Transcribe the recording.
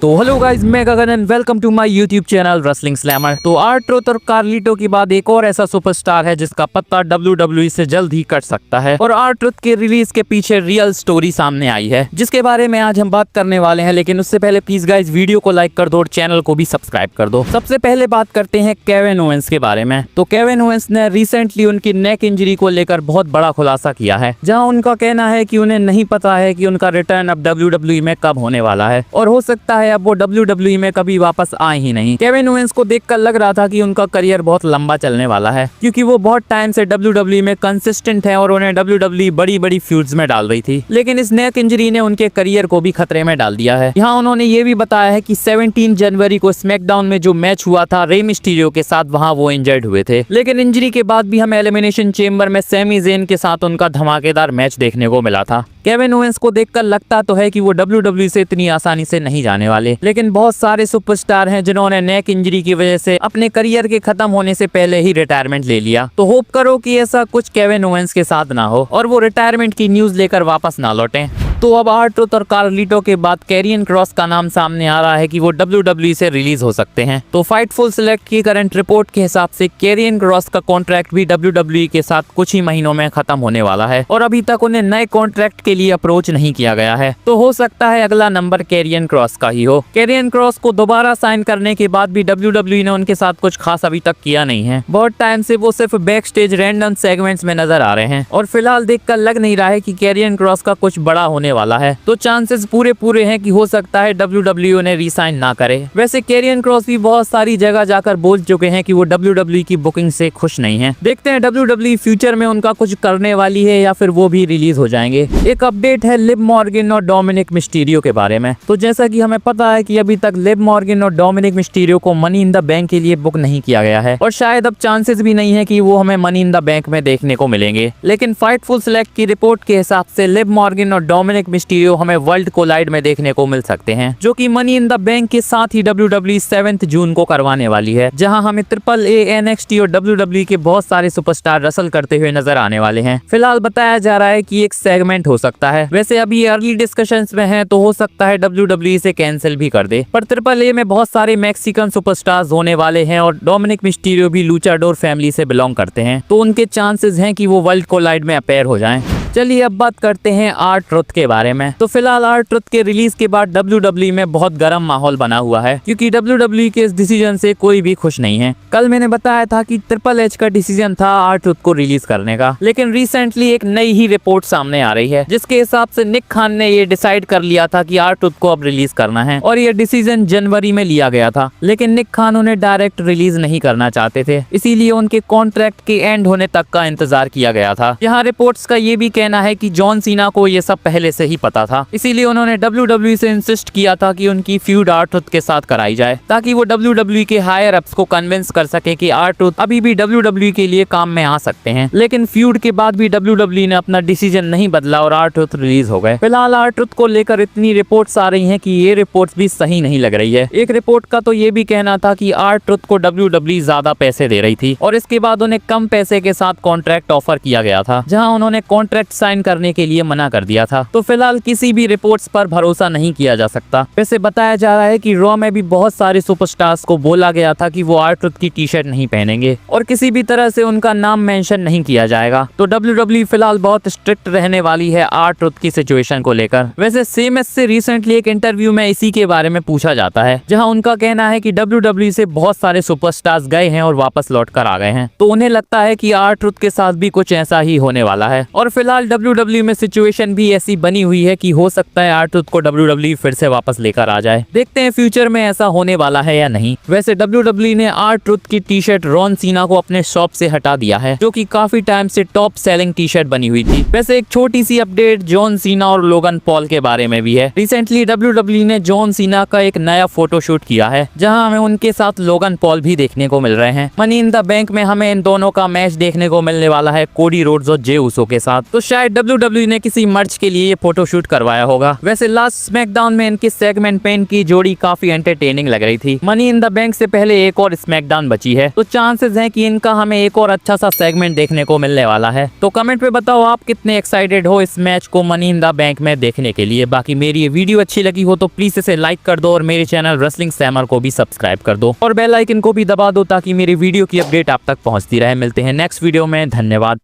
तो hello guys, मैं Gagan and welcome to my YouTube channel Wrestling Slammer. तो R-Truth और कार्लिटो के बाद एक और ऐसा सुपरस्टार है जिसका पत्ता WWE से जल्द ही कट सकता है और R-Truth के रिलीज के पीछे रियल स्टोरी सामने आई है जिसके बारे में आज हम बात करने वाले हैं। लेकिन उससे पहले प्लीज गाइस वीडियो को लाइक कर दो और चैनल को भी सब्सक्राइब कर दो। सबसे पहले बात करते हैं केविन ओवेंस के बारे में। तो केविन ओवेंस ने रिसेंटली उनकी नेक इंजरी को लेकर बहुत बड़ा खुलासा किया है, जहाँ उनका कहना है कि उन्हें नहीं पता है कि उनका रिटर्न अब WWE में कब होने वाला है और हो सकता है अब वो WWE में कभी वापस आए ही नहीं। केविन ओवेंस को देखकर लग रहा था कि उनका करियर बहुत लंबा चलने वाला है, क्योंकि वो बहुत टाइम से WWE में कंसिस्टेंट है और उन्हें WWE बड़ी बड़ी फ्यूड्स में डाल रही थी। लेकिन इस नेक इंजरी ने उनके करियर को भी खतरे में डाल दिया है। यहाँ उन्होंने ये भी बताया है कि 17 जनवरी को स्मैकडाउन में जो मैच हुआ था रे मिस्टीरियो के साथ, वहाँ वो इंजर्ड हुए थे। लेकिन इंजरी के बाद भी हमें एलिमिनेशन चेम्बर में सैमी ज़ेन के साथ उनका धमाकेदार मैच देखने को मिला था। केविन ओवेंस को देखकर लगता तो है कि वो WWE से इतनी आसानी से नहीं जाने वाले, लेकिन बहुत सारे सुपरस्टार हैं जिन्होंने नेक इंजरी की वजह से अपने करियर के खत्म होने से पहले ही रिटायरमेंट ले लिया। तो होप करो कि ऐसा कुछ केविन ओवेंस के साथ ना हो और वो रिटायरमेंट की न्यूज लेकर वापस ना लौटें। तो अब R-Truth और कार्लिटो के बाद कैरियन क्रॉस का नाम सामने आ रहा है कि वो WWE से रिलीज हो सकते हैं। तो फाइटफुल सेलेक्ट की करंट रिपोर्ट के हिसाब से कैरियन क्रॉस का कॉन्ट्रैक्ट भी WWE के साथ कुछ ही महीनों में खत्म होने वाला है और अभी तक उन्हें नए कॉन्ट्रैक्ट के लिए अप्रोच नहीं किया गया है। तो हो सकता है अगला नंबर कैरियन क्रॉस का ही हो। कैरियन क्रॉस को दोबारा साइन करने के बाद भी WWE ने उनके साथ कुछ खास अभी तक किया नहीं है। बहुत टाइम से वो सिर्फ बैक स्टेज रैंडम सेगमेंट्स में नजर आ रहे हैं और फिलहाल देखकर लग नहीं रहा है कि कैरियन क्रॉस का कुछ बड़ा होने वाला है। तो चांसेस पूरे हैं कि हो सकता है WWE ने रीसाइन ना करे। वैसे कैरियन क्रॉस भी बहुत सारी जगह जाकर बोल चुके हैं कि वो WWE की बुकिंग से खुश नहीं है। देखते हैं WWE फ्यूचर में उनका कुछ करने वाली है या फिर वो भी रिलीज हो जाएंगे। एक अपडेट है लिव मॉर्गन और डोमिनिक मिस्टीरियो के बारे में। तो जैसा कि हमें पता है कि अभी तक लिव मॉर्गन और डोमिनिक मिस्टीरियो को मनी इन द बैंक के लिए बुक नहीं किया गया है और शायद अब चांसेस भी नहीं है कि वो हमें मनी इन द बैंक में देखने को मिलेंगे। लेकिन फाइटफुल सेलेक्ट की रिपोर्ट के हिसाब से लिव मॉर्गन और डोमिनिक मिस्टीरियो हमें वर्ल्ड कोलाइड में देखने को मिल सकते हैं, जो कि मनी इन द बैंक के साथ ही WWE 7 जून को करवाने वाली है, जहां हमें AAA, NXT और WWE के बहुत सारे सुपरस्टार रसल करते हुए नजर आने वाले हैं। फिलहाल बताया जा रहा है कि एक सेगमेंट हो सकता है। वैसे अभी अर्ली डिस्कशंस में है, तो हो सकता है WWE से कैंसिल भी कर दे। पर AAA में बहुत सारे मैक्सिकन सुपरस्टार्स होने वाले हैं और डोमिनिक मिस्टीरियो भी लूचाडोर फैमिली से बिलोंग करते हैं, तो उनके चांसेस हैं कि वो वर्ल्ड कोलाइड में अपेयर हो जाएं। चलिए अब बात करते हैं R-Truth के बारे में। तो फिलहाल R-Truth के रिलीज के बाद WWE में बहुत गर्म माहौल बना हुआ है, क्योंकि WWE के इस डिसीजन से कोई भी खुश नहीं है। कल मैंने बताया था कि ट्रिपल एच का डिसीजन था R-Truth को रिलीज करने का, लेकिन रिसेंटली एक नई ही रिपोर्ट सामने आ रही है जिसके हिसाब से निक खान ने ये डिसाइड कर लिया था कि R-Truth को अब रिलीज करना है और ये डिसीजन जनवरी में लिया गया था। लेकिन निक खान उन्हें डायरेक्ट रिलीज नहीं करना चाहते थे, इसीलिए उनके कॉन्ट्रैक्ट के एंड होने तक का इंतजार किया गया था। यहाँ रिपोर्ट्स का ये भी कहना है कि जॉन सीना को ये सब पहले से ही पता था, इसीलिए उन्होंने WWE से इंसिस्ट किया था कि उनकी फ्यूड R-Truth के साथ कराई जाए, ताकि वो WWE के हायर अप्स को कन्विंस कर सके कि R-Truth अभी भी WWE के लिए काम में आ सकते हैं। लेकिन फ्यूड के बाद भी WWE ने अपना डिसीजन नहीं बदला और R-Truth रिलीज हो गए। फिलहाल R-Truth को लेकर इतनी रिपोर्ट्स आ रही हैं कि ये रिपोर्ट्स भी सही नहीं लग रही है। एक रिपोर्ट का तो ये भी कहना था कि R-Truth को WWE ज्यादा पैसे दे रही थी और इसके बाद उन्हें कम पैसे के साथ कॉन्ट्रैक्ट ऑफर किया गया था, जहाँ उन्होंने कॉन्ट्रैक्ट साइन करने के लिए मना कर दिया था। तो फिलहाल किसी भी रिपोर्ट्स पर भरोसा नहीं किया जा सकता। वैसे बताया जा रहा है कि रॉ में भी बहुत सारे सुपरस्टार्स को बोला गया था कि वो R-Truth की टी शर्ट नहीं पहनेंगे और किसी भी तरह से उनका नाम मेंशन नहीं किया जाएगा। तो WWE फिलहाल बहुत स्ट्रिक्ट रहने वाली है R-Truth की सिचुएशन को लेकर। वैसे सेमएस से रिसेंटली एक इंटरव्यू में इसी के बारे में पूछा जाता है, जहां उनका कहना है कि WWE से बहुत सारे सुपरस्टार्स गए हैं और वापस लौट कर आ गए हैं, तो उन्हें लगता है कि R-Truth के साथ भी कुछ ऐसा ही होने वाला है। और फिलहाल WWE में सिचुएशन भी ऐसी बनी हुई है कि हो सकता है R-Truth को WWE फिर से वापस लेकर आ जाए। देखते हैं फ्यूचर में ऐसा होने वाला है या नहीं। वैसे WWE ने R-Truth की टी शर्ट रॉन सीना को अपने शॉप से हटा दिया है, जो कि काफी टाइम से टॉप सेलिंग टी शर्ट बनी हुई थी। वैसे एक छोटी सी अपडेट जॉन सीना और लोगन पॉल के बारे में भी है। रिसेंटली WWE ने जॉन सीना का एक नया फोटोशूट किया है, जहां हमें उनके साथ लोगन पॉल भी देखने को मिल रहे हैं। मनी इन द बैंक में हमें इन दोनों का मैच देखने को मिलने वाला है कोडी रोड्स और जे उसो के साथ। तो शायद WWE ने किसी मर्च के लिए ये फोटोशूट करवाया होगा। वैसे लास्ट स्मैकडाउन में इनकी सेगमेंट पे इनकी जोड़ी काफी एंटरटेनिंग लग रही थी। मनी इन द बैंक से पहले एक और स्मैकडाउन बची है, तो चांसेस हैं कि इनका हमें एक और अच्छा सा सेगमेंट देखने को मिलने वाला है। तो कमेंट पे बताओ आप कितने एक्साइटेड हो इस मैच को मनी इन द बैंक में देखने के लिए। बाकी मेरी ये वीडियो अच्छी लगी हो तो प्लीज इसे लाइक कर दो और मेरे चैनल रेसलिंग स्लैमर को भी सब्सक्राइब कर दो और बेल आइकन को भी दबा दो ताकि मेरी वीडियो की अपडेट आप तक पहुंचती रहे। मिलते हैं नेक्स्ट वीडियो में, धन्यवाद।